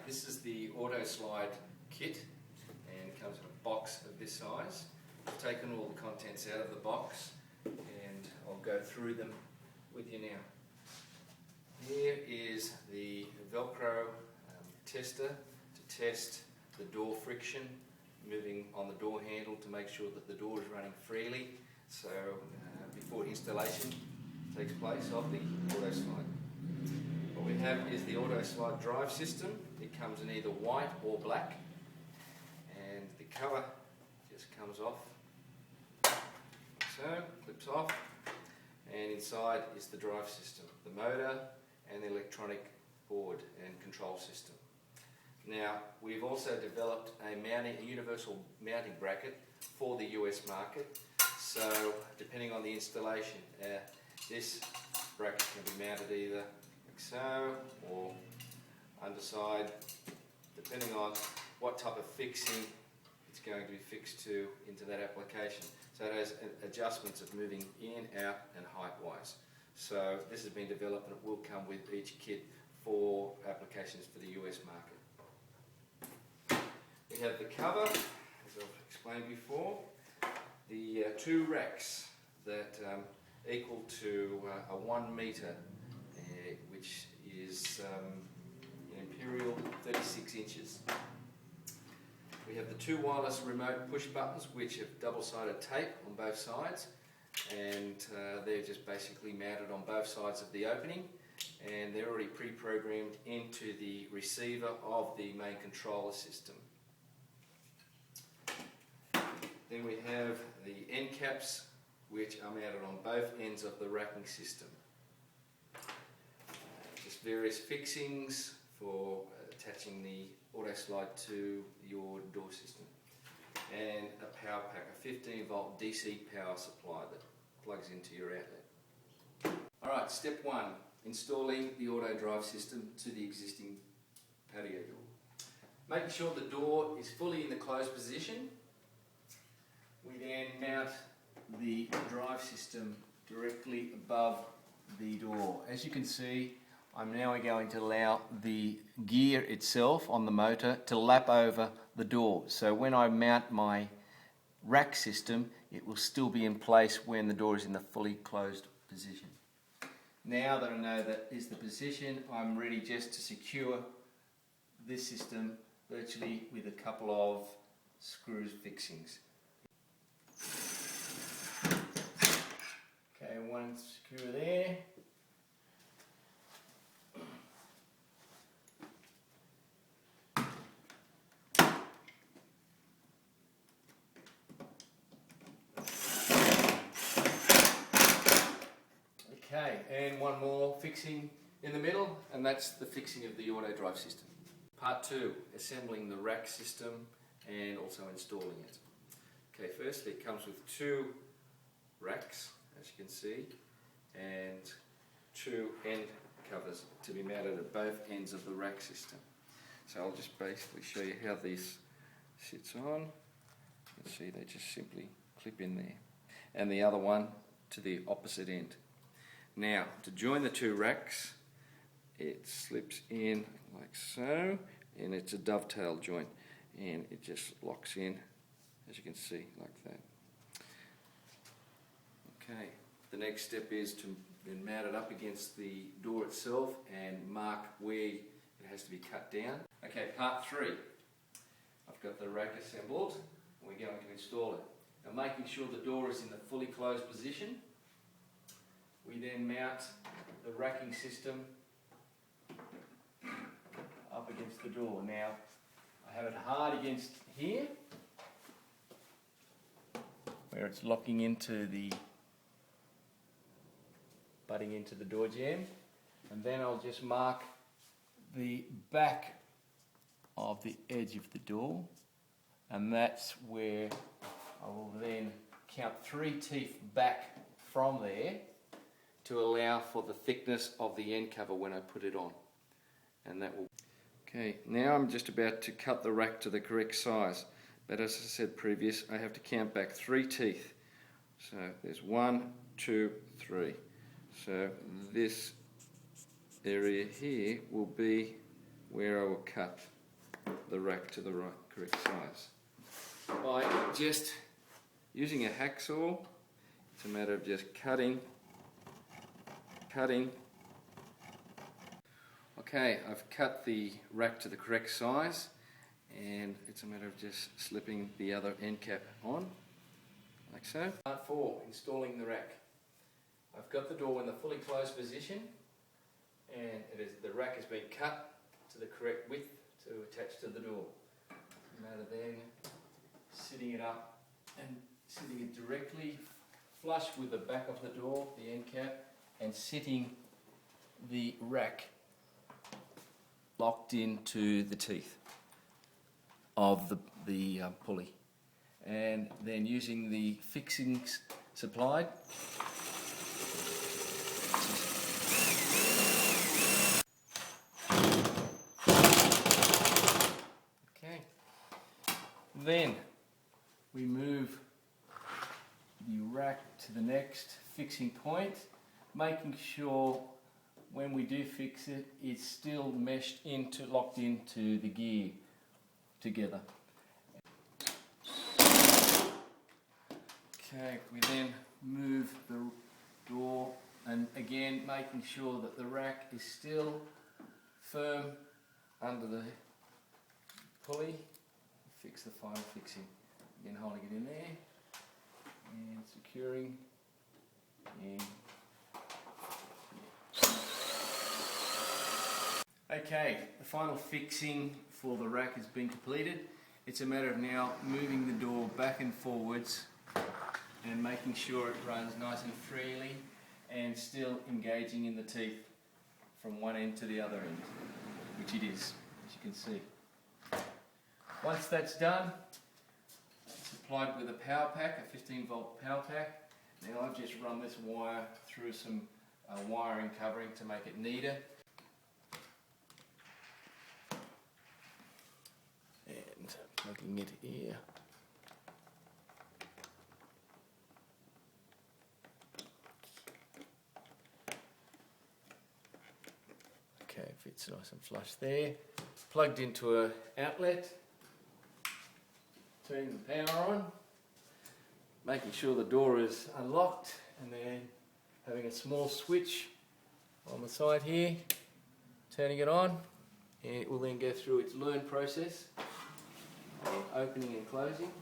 This is the Autoslide kit and it comes in a box of this size. I've taken all the contents out of the box and I'll go through them with you now. Here is the Velcro tester to test the door friction, moving on the door handle to make sure that the door is running freely. So before installation takes place of the Autoslide. What we have is the Autoslide drive system. It comes in either white or black, and the cover just comes off, so clips off, and inside is the drive system, the motor and the electronic board and control system. Now we've also developed a universal mounting bracket for the US market, so depending on the installation, this bracket can be mounted either like so or underside, depending on what type of fixing it's going to be fixed to into that application. So it has adjustments of moving in, out and height wise. So this has been developed and it will come with each kit for applications for the US market. We have the cover, as I've explained before, the two racks that equal to a 1 metre, which is an imperial 36 inches. We have the two wireless remote push buttons which have double-sided tape on both sides, and they're just basically mounted on both sides of the opening, and they're already pre-programmed into the receiver of the main controller system. Then we have the end caps which are mounted on both ends of the racking system. Just various fixings for attaching the Autoslide to your door system. And a power pack, a 15 volt DC power supply that plugs into your outlet. Alright, step 1, installing the auto drive system to the existing patio door. Making sure the door is fully in the closed position. We then mount the drive system directly above the door. As you can see, I'm now going to allow the gear itself on the motor to lap over the door. So when I mount my rack system, it will still be in place when the door is in the fully closed position. Now that I know that is the position, I'm ready just to secure this system virtually with a couple of screws fixings. Okay, one screw there. Okay, and one more fixing in the middle, and that's the fixing of the auto drive system. Part 2, assembling the rack system and also installing it. Okay, firstly it comes with two racks, as you can see, and two end covers to be mounted at both ends of the rack system. So I'll just basically show you how this sits on. You can see they just simply clip in there. And the other one to the opposite end. Now, to join the two racks, it slips in like so, and it's a dovetail joint, and it just locks in, as you can see, like that. Okay, the next step is to then mount it up against the door itself and mark where it has to be cut down. Okay, part 3. I've got the rack assembled. We're going to install it. Now, making sure the door is in the fully closed position. We then mount the racking system up against the door. Now, I have it hard against here, where it's locking into the butting into the door jamb, and then I'll just mark the back of the edge of the door, and that's where I will then count 3 teeth back from there to allow for the thickness of the end cover when I put it on, and that will. Okay, now I'm just about to cut the rack to the correct size, but as I said previous, I have to count back 3 teeth. So there's 1, 2, 3. So this area here will be where I will cut the rack to the correct size. By just using a hacksaw, it's a matter of just cutting. Okay, I've cut the rack to the correct size, and it's a matter of just slipping the other end cap on, like so. Part 4, installing the rack. I've got the door in the fully closed position, and the rack has been cut to the correct width to attach to the door. It's a matter then sitting it up and sitting it directly flush with the back of the door, the end cap, and sitting the rack locked into the teeth of the pulley, and then using the fixings supplied. Okay, then we move the rack to the next fixing point, making sure when we do fix it, it's still locked into the gear together. Okay, we then move the door, and again making sure that the rack is still firm under the pulley. Fix the final fixing. Again, holding it in there and securing in. Okay, the final fixing for the rack has been completed. It's a matter of now moving the door back and forwards and making sure it runs nice and freely and still engaging in the teeth from one end to the other end, which it is, as you can see. Once that's done, it's supplied with a power pack, a 15-volt power pack. Now I've just run this wire through some wiring covering to make it neater. And plugging it here. Okay, fits nice and flush there. Plugged into an outlet. Turning the power on. Making sure the door is unlocked, and then having a small switch on the side here. Turning it on, and it will then go through its learn process. Opening and closing.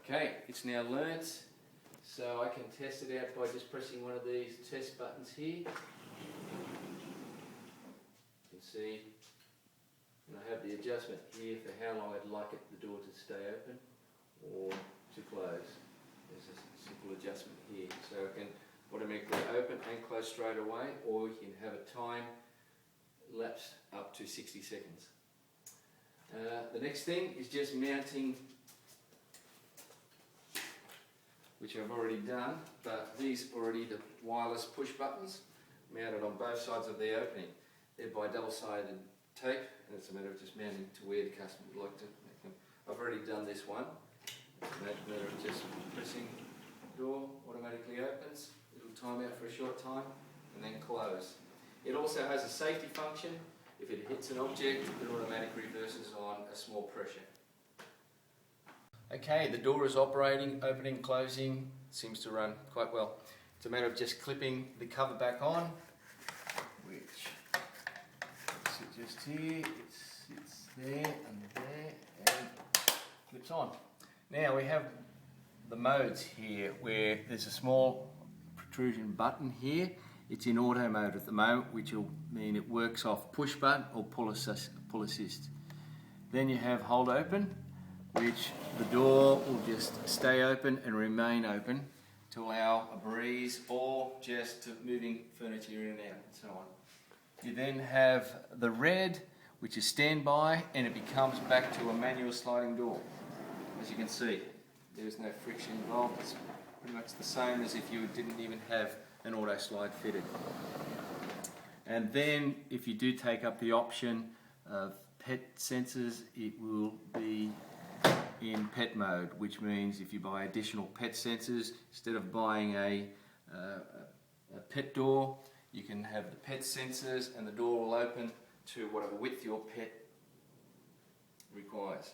Okay, it's now learnt, so I can test it out by just pressing one of these test buttons here. You can see, and I have the adjustment here for how long I'd like the door to stay open or to close. There's a simple adjustment here, so it can automatically open and close straight away, or you can have a time lapse up to 60 seconds. The next thing is just mounting, which I've already done, but these are already the wireless push buttons mounted on both sides of the opening. They're by double-sided tape, and it's a matter of just mounting to where the customer would like to make them. I've already done this one. It's a matter of just pressing the door, automatically opens, it'll time out for a short time, and then close. It also has a safety function. If it hits an object, it automatically reverses on a small pressure. Okay, the door is operating, opening, closing, seems to run quite well. It's a matter of just clipping the cover back on, which sits just here, it sits there and there, and clips on. Now we have the modes here, where there's a small protrusion button here. It's in auto mode at the moment, which will mean it works off push button or pull assist. Then you have hold open, which the door will just stay open and remain open to allow a breeze or just to moving furniture in and out and so on. You then have the red, which is standby, and it becomes back to a manual sliding door. As you can see, there's no friction involved. It's pretty much the same as if you didn't even have an auto slide fitted. And then if you do take up the option of pet sensors, it will be in pet mode, which means if you buy additional pet sensors, instead of buying a pet door, you can have the pet sensors and the door will open to whatever width your pet requires.